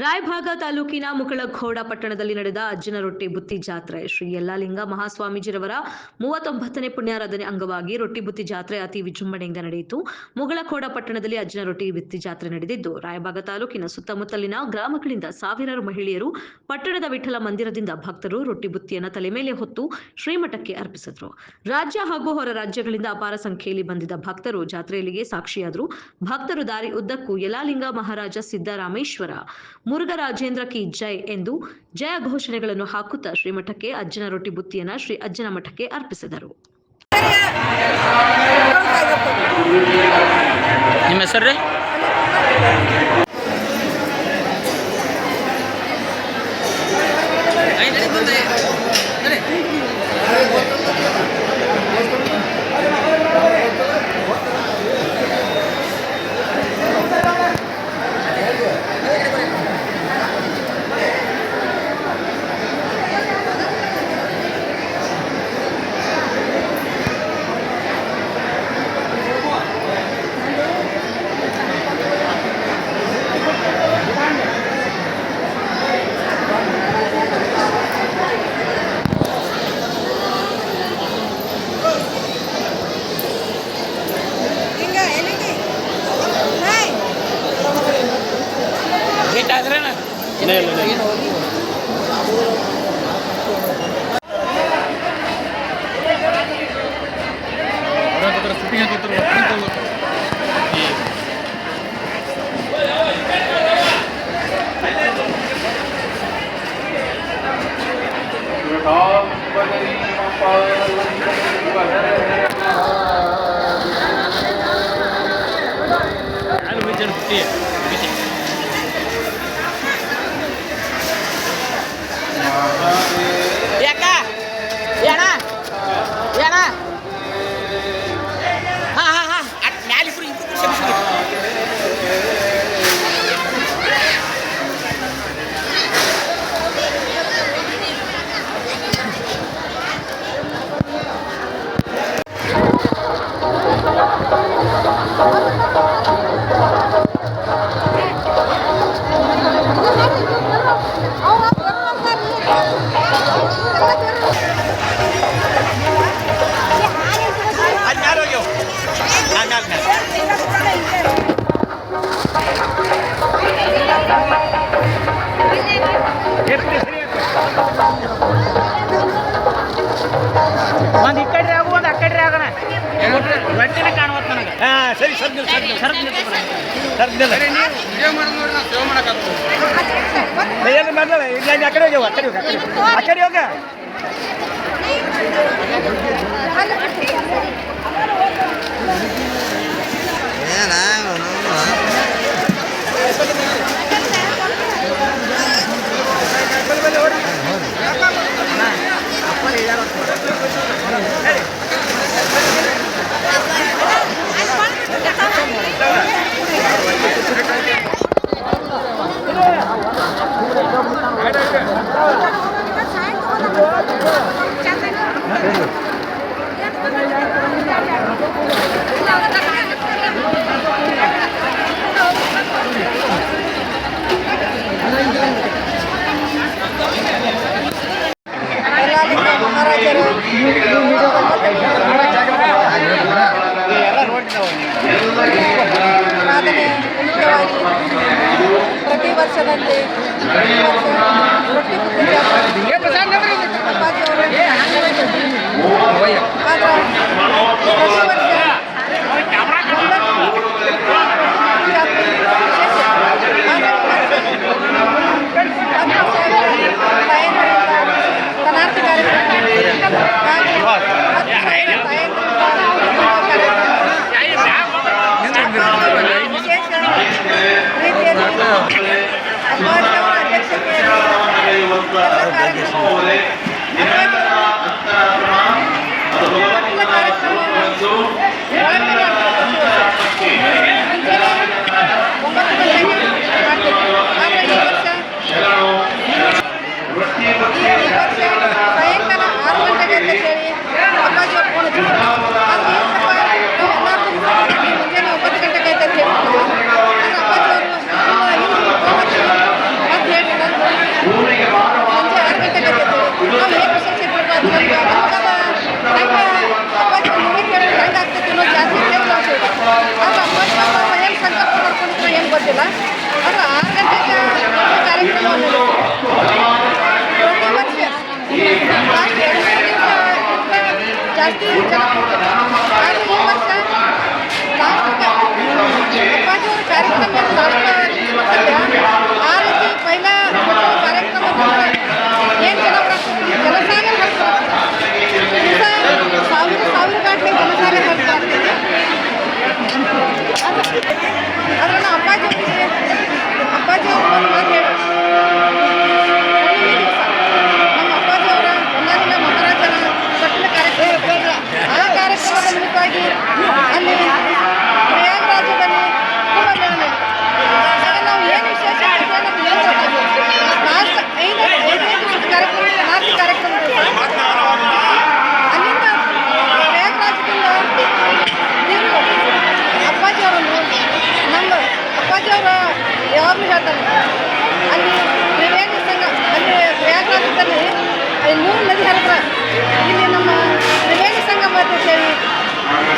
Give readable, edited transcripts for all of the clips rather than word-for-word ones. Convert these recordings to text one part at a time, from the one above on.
ರಾಯಭಾಗ ತಾಲೂಕಿನ ಮುಗಳಖೋಡ ಪಟ್ಟಣದಲ್ಲಿ ನಡೆದ ಅಜ್ಜನ ರೊಟ್ಟಿ ಬುತ್ತಿ ಜಾತ್ರೆ ಶ್ರೀ ಯಲ್ಲಾಲಿಂಗ ಮಹಾಸ್ವಾಮೀಜಿರವರ 39ನೇ ಪುಣ್ಯಾರಾಧನೆ ಅಂಗವಾಗಿ ರೊಟ್ಟಿ ಬುತ್ತಿ ಜಾತ್ರೆ ಅತಿ ವಿಜೃಂಭಣೆಯಿಂದ ನಡೆಯಿತು. ಮುಗಳಖೋಡ ಪಟ್ಟಣದಲ್ಲಿ ಅಜ್ಜನ ರೊಟ್ಟಿ ಬುತ್ತಿ ಜಾತ್ರೆ ನಡೆದಿದ್ದು, ರಾಯಭಾಗ ತಾಲೂಕಿನ ಸುತ್ತಮುತ್ತಲಿನ ಗ್ರಾಮಗಳಿಂದ ಸಾವಿರಾರು ಮಹಿಳೆಯರು, ಪಟ್ಟಣದ ವಿಠಲ ಮಂದಿರದಿಂದ ಭಕ್ತರು ರೊಟ್ಟಿ ಬುತ್ತಿಯನ್ನು ತಲೆ ಮೇಲೆ ಹೊತ್ತು ಶ್ರೀಮಠಕ್ಕೆ ಅರ್ಪಿಸಿದರು. ರಾಜ್ಯ ಹಾಗೂ ಹೊರ ರಾಜ್ಯಗಳಿಂದ ಅಪಾರ ಸಂಖ್ಯೆಯಲ್ಲಿ ಬಂದಿದ್ದ ಭಕ್ತರು ಜಾತ್ರೆಯಲ್ಲಿಗೆ ಸಾಕ್ಷಿಯಾದರು. ಭಕ್ತರು ದಾರಿ ಉದ್ದಕ್ಕೂ ಯಲ್ಲಾಲಿಂಗ ಮಹಾರಾಜ ಸಿದ್ದರಾಮೇಶ್ವರ ಮುರುಘರಾಜೇಂದ್ರ ಕಿ ಜೈ ಎಂದು ಜಯ ಘೋಷಣೆಗಳನ್ನು ಹಾಕುತ್ತಾ ಶ್ರೀಮಠಕ್ಕೆ ಅಜ್ಜನ ರೊಟ್ಟಿ ಬುತ್ತಿಯನ್ನು ಶ್ರೀ ಅಜ್ಜನ ಮಠಕ್ಕೆ ಅರ್ಪಿಸಿದರು. ನಿಮ್ಮ ಹೆಸರು ರೀ? ಒಂದು ಈ ಕಡೆ ಆಗು, ಒಂದು ಆ ಕಡೆ ಆಗೋಣ. ರೊಟ್ಟಿನ ಕಾಣುವತ್ತು ನನಗೆ. ಸರಿ ಸರ್ ಏನು ಮಾಡಲ್ಲ. ಆ ಕಡೆ ಹೋಗ್ಯಾವ, ಆ ಕಡೆ ಹೋಗ. ಪ್ರತಿ ವರ್ಷದಂತೆ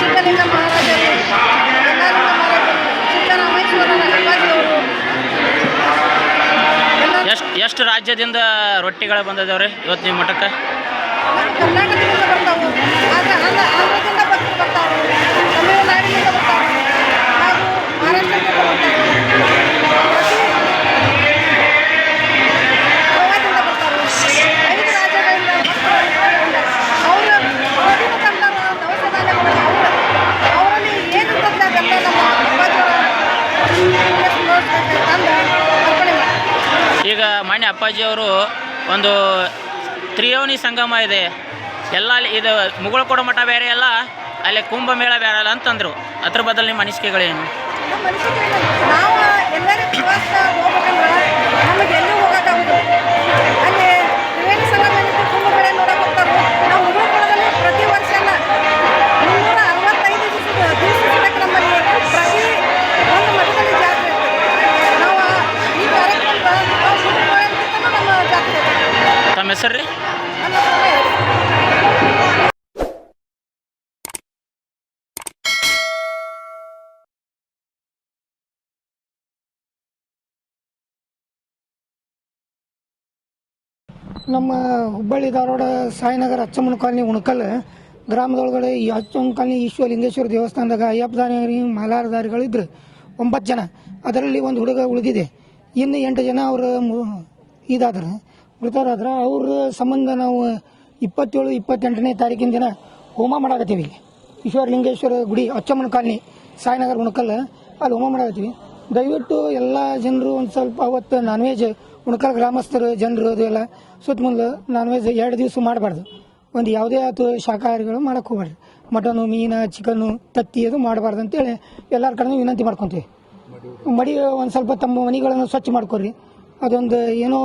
ಸಿದ್ಧಲಿಂಗ ಮಹಾರಾಜರು, ಯಲ್ಲಾಲಿಂಗ ಮಹಾರಾಜರು, ಸಿದ್ದರಾಮೇಶ್ವರರ ಅಪ್ಪಾಜಿಯವರು ಎಷ್ಟು ರಾಜ್ಯದಿಂದ ರೊಟ್ಟಿಗಳು ಬಂದಿದ್ದಾವ್ರಿ ಇವತ್ತು ನಿಮ್ಮ ಮಠಕ್ಕೆ? ಕರ್ನಾಟಕದಿಂದ ಬರ್ತಾವೆ, ಆದರೆ ಆಂಧ್ರದಿಂದ ಬರ್ತಾವೆ, ತಮಿಳುನಾಡಿನಿಂದ ಬರ್ತಾವೆ ಹಾಗೂ ಮಹಾರಾಷ್ಟ್ರದಿಂದ ಬರ್ತಾವೆ, ಗೋವಾದಿಂದ ಬರ್ತಾವೆ. 5 ರಾಜ್ಯಗಳಿಂದ ಅವರು ಓದಿನ ತಂದಾರ ದವಸ ಧಾನ್ಯಗಳು ಅವರಲ್ಲಿ ಏನು ತಂದಾಗಲ್ಲ ನಮ್ಮ ಅಪ್ಪಾಜಿಯವರ ತಂದು ಅರ್ಪಣೆ ಮಾಡಿ. ಈಗ ಮಾನ್ಯ ಅಪ್ಪಾಜಿಯವರು ಒಂದು ತ್ರಿಯೋನಿ ಸಂಗಮ ಇದೆ, ಎಲ್ಲ ಇದು ಮುಗುಳಕೋಡ ಮಠ ಬೇರೆ ಅಲ್ಲ, ಅಲ್ಲಿ ಕುಂಭಮೇಳ ಬೇರೆ ಅಲ್ಲ ಅಂತಂದರು. ಅದ್ರ ಬದಲು ನಿಮ್ಮ ಅನಿಸಿಕೆಗಳೇನು? ನಮ್ಮ ಮನಸ್ಸಿಗೆ ನಾವು ಎಲ್ಲರೂ ಪ್ರವಾಸ ಹೋಗ್ಬೇಕಂದ್ರೆ ನಮಗೆ ಎಲ್ಲೂ ಹೋಗೋಕ್ಕಾಗೋದು. ಅಲ್ಲಿ ತ್ರಿವೇಣಿ ಸಂಗಮ ಕುಂಭಮೇಳ ನೋಡಕ್ಕೆ ಹೋಗ್ತಾರೆ. ನಾವು ಮುಗುಳಕೋಡದಲ್ಲಿ ಪ್ರತಿ ವರ್ಷ ಅಲ್ಲ 365 ದಿವಸಕ್ಕೆ ನಮ್ಮಲ್ಲಿ ಪ್ರತಿ ಒಂದು ಮಠದಲ್ಲಿ ಜಾತ್ರೆ ಇರ್ತದೆ. ನಾವು ಈ ಕಾರ್ಯಕ್ರಮ ನಾವು ಮುಗುಳಕೋಡಕ್ಕಿಂತ ನಮ್ಮ ಜಾತ್ರೆ ಇದೆ. ತಮ್ಮ ಹೆಸರು ರೀ? ನಮ್ಮ ಹೆಸರು ನಮ್ಮ ಹುಬ್ಬಳ್ಳಿ ಧಾರವಾಡ ಸಾಯಿನಗರ ಅಚ್ಚಮ್ಮನ ಕಾಲನಿ ಉಣಕಲ್ ಗ್ರಾಮದೊಳಗಡೆ ಈ ಅಚ್ಚಮ್ಮನ ಕಾಲನಿ ಈಶ್ವರಲಿಂಗೇಶ್ವರ ದೇವಸ್ಥಾನದಾಗ ಅಯ್ಯಪ್ಪದಾರಿ ಮಾಲಾರದಾರಿಗಳಿದ್ರು 9 ಜನ. ಅದರಲ್ಲಿ ಒಂದು ಹುಡುಗ ಉಳಿದಿದೆ. ಇನ್ನು 8 ಜನ ಅವರು ಇದಾದ್ರೆ ಮೃತರಾದ್ರೆ ಅವ್ರ ಸಂಬಂಧ ನಾವು 27, 28ನೇ ತಾರೀಕಿನ ದಿನ ಹೋಮ ಮಾಡಾಕತ್ತೀವಿ. ಇಲ್ಲಿ ಈಶ್ವರಲಿಂಗೇಶ್ವರ ಗುಡಿ ಅಚ್ಚಮ್ಮನ ಕಾಲನಿ ಸಾಯಿನಗರ ಉಣಕಲ್ ಅಲ್ಲಿ ಹೋಮ ಮಾಡಾಕತ್ತೀವಿ. ದಯವಿಟ್ಟು ಎಲ್ಲ ಜನರು ಒಂದು ಸ್ವಲ್ಪ ಅವತ್ತು ನಾನ್ ವೆಜ್ ಉಣಕಲ್ ಗ್ರಾಮಸ್ಥರು ಜನರು ಅದು ಎಲ್ಲ ಸುತ್ತಮುತ್ತಲು ನಾನ್ ವೆಜ್ 2 ದಿವಸ ಮಾಡಬಾರ್ದು. ಒಂದು ಯಾವುದೇ ಆಯ್ತು ಶಾಕಾಹಾರಿಗಳು ಮಾಡಕ್ಕೆ ಹೋಗ್ಬಾರ್ದು. ಮಟನು, ಮೀನು, ಚಿಕನ್ನು, ತತ್ತಿ ಅದು ಮಾಡಬಾರ್ದು ಅಂತೇಳಿ ಎಲ್ಲರ ಕಡೆ ವಿನಂತಿ ಮಾಡ್ಕೊತೀವಿ. ಮಡಿ ಒಂದು ಸ್ವಲ್ಪ ತಮ್ಮ ಮನೆಗಳನ್ನು ಸ್ವಚ್ಛ ಮಾಡ್ಕೊರಿ. ಅದೊಂದು ಏನೋ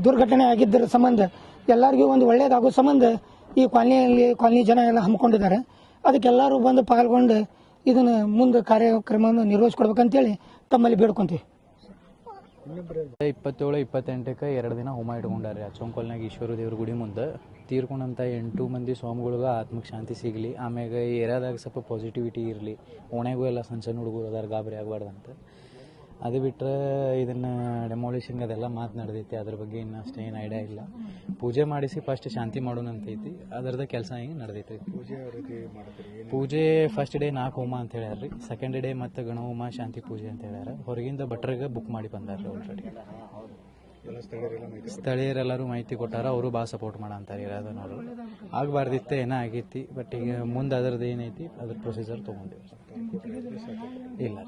ದುರ್ಘಟನೆ ಆಗಿದ್ದರ ಸಂಬಂಧ ಎಲ್ಲರಿಗೂ ಒಂದು ಒಳ್ಳೇದಾಗೋ ಸಂಬಂಧ ಈ ಕಾಲನಿ ಜನ ಎಲ್ಲ ಹಮ್ಮಿಕೊಂಡಿದ್ದಾರೆ. ಅದಕ್ಕೆಲ್ಲರೂ ಬಂದು ಪಾಲ್ಗೊಂಡು ಇದನ್ನು ಮುಂದೆ ಕಾರ್ಯಕ್ರಮವನ್ನು ನಿರ್ವಹಿಸ್ಕೊಡ್ಬೇಕಂತೇಳಿ ತಮ್ಮಲ್ಲಿ ಬೇಡ್ಕೊತೀವಿ. 27, 28ಕ್ಕೆ 2 ದಿನ ಹೋಮ ಇಟ್ಕೊಂಡಾರೆ ಅಚ್ಚಂಕೊಲ್ನಾಗ ಈಶ್ವರ ದೇವ್ರ ಗುಡಿ ಮುಂದೆ. ತೀರ್ಕೊಂಡಂಥ 8 ಮಂದಿ ಸ್ವಾಮಿಗಳಿಗೆ ಆತ್ಮಕ್ಕೆ ಶಾಂತಿ ಸಿಗಲಿ. ಆಮ್ಯಾಗ ಈ ಏರಿಯಾದಾಗ ಸ್ವಲ್ಪ ಪಾಸಿಟಿವಿಟಿ ಇರಲಿ. ಓಣೆಗೂ ಎಲ್ಲ ಸಣ್ಣ ಸಣ್ಣ ಹುಡುಗರು ಅದಾರ, ಗಾಬರಿ ಆಗಬಾರ್ದಂತ. ಅದು ಬಿಟ್ಟರೆ ಇದನ್ನು ಡೆಮಾಲಿಷಿಂಗ್ ಅದೆಲ್ಲ ಮಾತು ನಡೆದೈತಿ. ಅದ್ರ ಬಗ್ಗೆ ಇನ್ನೂ ಅಷ್ಟೇನು ಐಡಿಯಾ ಇಲ್ಲ. ಪೂಜೆ ಮಾಡಿಸಿ ಫಸ್ಟ್ ಶಾಂತಿ ಮಾಡೋಣ ಅಂತೈತಿ. ಅದರದ ಕೆಲಸ ಹಿಂಗೆ ನಡೆದೈತಿ. ಪೂಜೆ ಫಸ್ಟ್ ಡೇ 4 ಹೋಮ ಅಂತ ಹೇಳ್ಯಾರ. ಸೆಕೆಂಡ್ ಡೇ ಮತ್ತು ಗಣ ಹೋಮ, ಶಾಂತಿ ಪೂಜೆ ಅಂತ ಹೇಳ್ಯಾರ. ಹೊರಗಿಂದ ಭಟ್ರಿಗೆ ಬುಕ್ ಮಾಡಿ ಬಂದಾರ ಆಲ್ರೆಡಿ. ಸ್ಥಳೀಯರೆಲ್ಲರೂ ಮಾಹಿತಿ ಕೊಟ್ಟಾರ. ಅವರು ಭಾಳ ಸಪೋರ್ಟ್ ಮಾಡಂತಾರೆ ಇರೋದನ್ನವರು. ಆಗಬಾರ್ದಿತ್ತೆ ಏನೋ ಆಗೈತಿ. ಬಟ್ ಈಗ ಮುಂದೆ ಅದರದ್ದು ಏನೈತಿ ಅದ್ರ ಪ್ರೊಸೀಜರ್ ತೊಗೊಂಡಿವಿ. ಇಲ್ಲ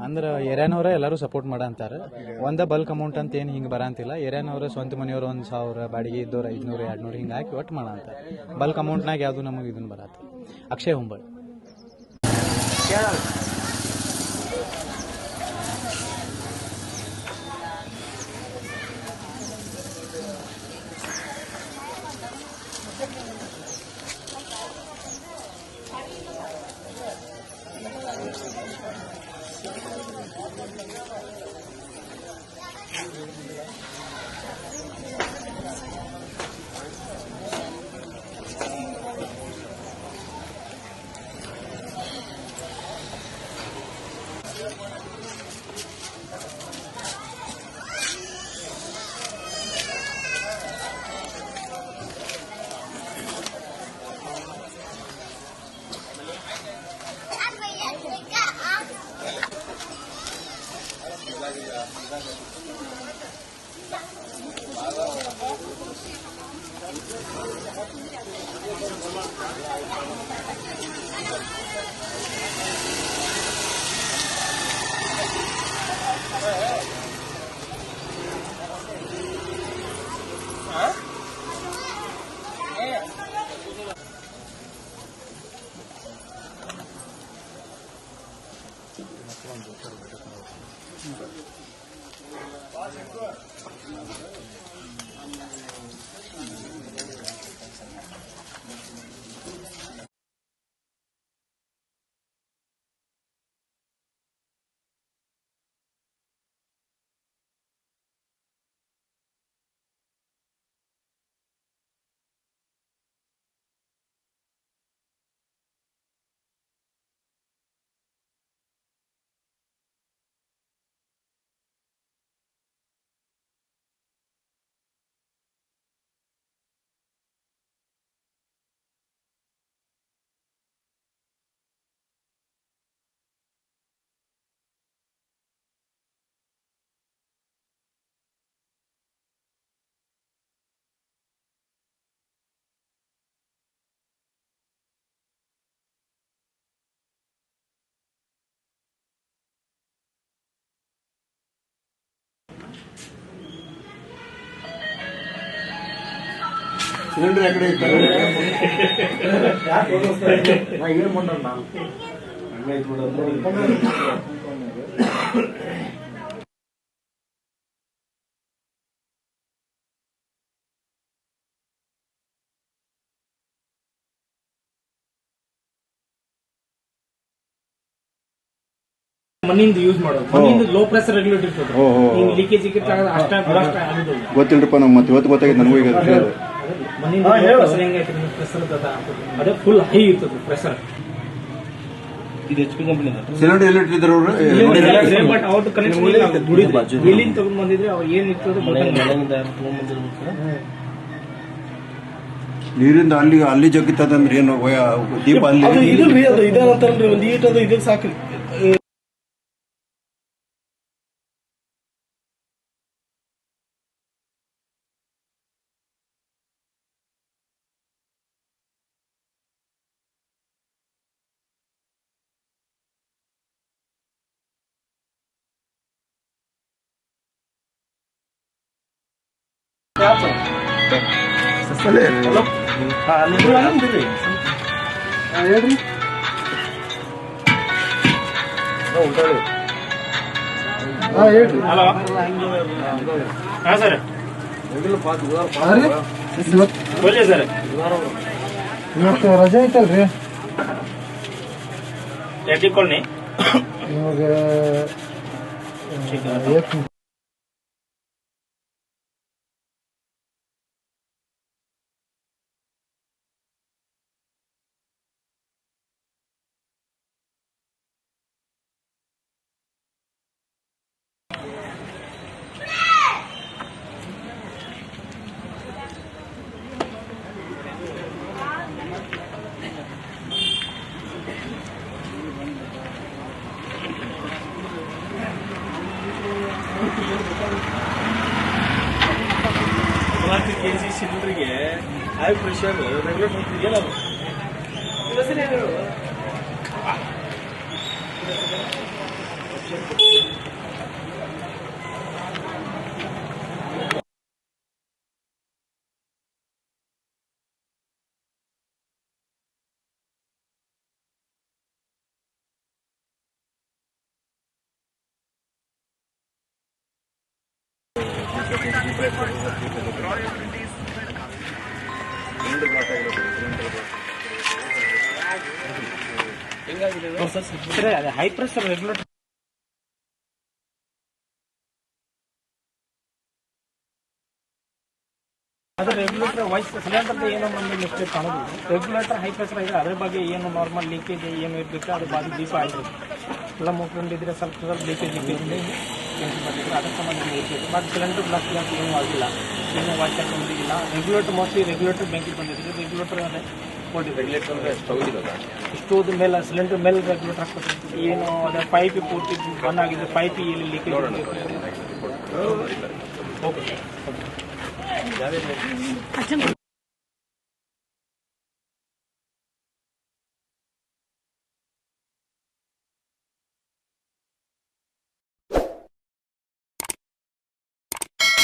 ಅಂದ್ರೆ ಏರಿಯಾನವ್ರೆ ಎಲ್ಲರೂ ಸಪೋರ್ಟ್ ಮಾಡಂತಾರೆ. ಒಂದೇ ಬಲ್ಕ್ ಅಮೌಂಟ್ ಅಂತ ಏನು ಹಿಂಗೆ ಬರಂತಿಲ್ಲ. ಏರಿಯಾನವ್ರೆ ಸ್ವಂತ ಮನೆಯವರು 1000 ಬಾಡಿಗೆ ಇದ್ದವ್ರು 500, 200 ಹಿಂಗೆ ಹಾಕಿ ಒಟ್ಟು ಮಾಡಂತಾರೆ. ಬಲ್ಕ್ ಅಮೌಂಟ್ನಾಗ ಯಾವುದು ನಮಗೆ ಇದನ್ನು ಬರತ್ತೆ. ಅಕ್ಷಯ್ ಹುಂಬಳ್. ಸಿಲಿಂಡರ್ ಆ ಕಡೆ ಮನೆಯಿಂದ ಯೂಸ್ ಮಾಡೋದು ಮನೆಯಿಂದ ಲೋ ಪ್ರೆಷರ್ ರೆಗ್ಯುಲೇಟರ್ ಇರ್ತದೆ ನೀವು ಲೀಕೇಜ್ ಅಷ್ಟ ಗೊತ್ತಿಲ್ಲಪ್ಪ ನಂಗೆ ಮತ್ತೆ ಇವತ್ತು ಗೊತ್ತಾಗಿತ್ತು ನನಗೂ ಈಗ ಮನೆಯಿಂದ ಪ್ರೆಷರ್ ಹೆಂಗೈತಿ ಪ್ರೆಷರ್ ಅದೇ ಫುಲ್ ಹೈ ಇರ್ತದೆ ಪ್ರೆಷರ್ ಇದು HP ಕಂಪನಿ ಸಿಲಿಂಡರ್ ಎಲ್ಲಿ ಇಟ್ಟಿದ್ರು ಬಟ್ ಅವ್ರು ಕನೆಕ್ಟ್ ಬಿಲ್ಲಿಂಗ್ ತಗೊಂಡ್ ಬಂದಿದ್ರೆ ಅವ್ರು ಏನ್ ಇರ್ತದೆ ನೀರಿಂದ ಅಲ್ಲಿ ಜಗ್ಗಿತ್ತದಂದ್ರೆ ಏನು ದೀಪ ಅಲ್ಲಿ ಇದಂತಲ್ರಿ ಒಂದು ಈಟ್ ಅದು ಇದಕ್ಕೆ ಸಾಕ್ರಿ ಹೇಳ್ರಿ ಹೇಳ್ರಿ ಹಲೋ ಹಾಂ ಸರ್ ಬೋಲಿ ಸರ್ ಇವತ್ತು ರಜೆ ಐತಲ್ರಿ ಎಡ್ಡಿ ಕಾಲನಿ ಇವಾಗ kg ಸಿಲಿಂಡರ್ಗೆ ಹೈ ಪ್ರೆಷರ್ ರೆಗ್ಯುಲೇಟರ್ ಏನದು ಅದೇ ಹೈ ಪ್ರೆಷರ್ ರೆಗ್ಯುಲೇಟರ್ ಅದು ರೆಗ್ಯುಲೇಟರ್ ವಾಯ್ಸ್ ಸಿಲಿಂಡರ್ ಏನೋ ಒಂದು ಮಿಸ್ಟೇಕ್ ಕಾಣೋದು ರೆಗ್ಯುಲೇಟರ್ ಹೈ ಪ್ರೆಷರ್ ಇದೆ ಅದ್ರ ಬಗ್ಗೆ ಏನು ನಾರ್ಮಲ್ ಲೀಕೇಜ್ ಏನು ಇರಬೇಕು ಅದ್ರ ಬಗ್ಗೆ ದೀಪ ಆಯಿತು ಎಲ್ಲ ಮುಗ್ಕೊಂಡಿದ್ರೆ ಸ್ವಲ್ಪ ಲೀಕೇಜ್ ಬಂದಿದ್ರೆ ಅದಕ್ಕೆ ಸಂಬಂಧ ಬಟ್ ಸಿಲಿಂಡರ್ ಬ್ಲಾಸ್ಟ್ ಅಂತ ಏನೂ ಆಗಿಲ್ಲ ಏನು ವಾಯ್ಸ್ ಹಾಕೊಂಡಿಲ್ಲ ರೆಗ್ಯುಲೇಟರ್ ಮೋಸ್ಟ್ಲಿ ರೆಗ್ಯುಲೇಟರ್ ಬೆಂಕಿ ಬಂದಿದ್ರೆ ರೆಗ್ಯುಲೇಟರ್ ಅದೇ ಸ್ಟೋವ್ ಮೇಲೆ ಸಿಲಿಂಡರ್ ಮೇಲೆ ರೆಗ್ಯುಲೇಟರ್ ಹಾಕ್ಬೇಕು ಏನು ಅದೇ ಪೈಪ್ ಪೂರ್ತಿ ಬಂದ್ ಆಗಿದೆ ಪೈಪ್ ಎಲ್ಲಿ ಲೀಕೇಜ್ ಓಕೆ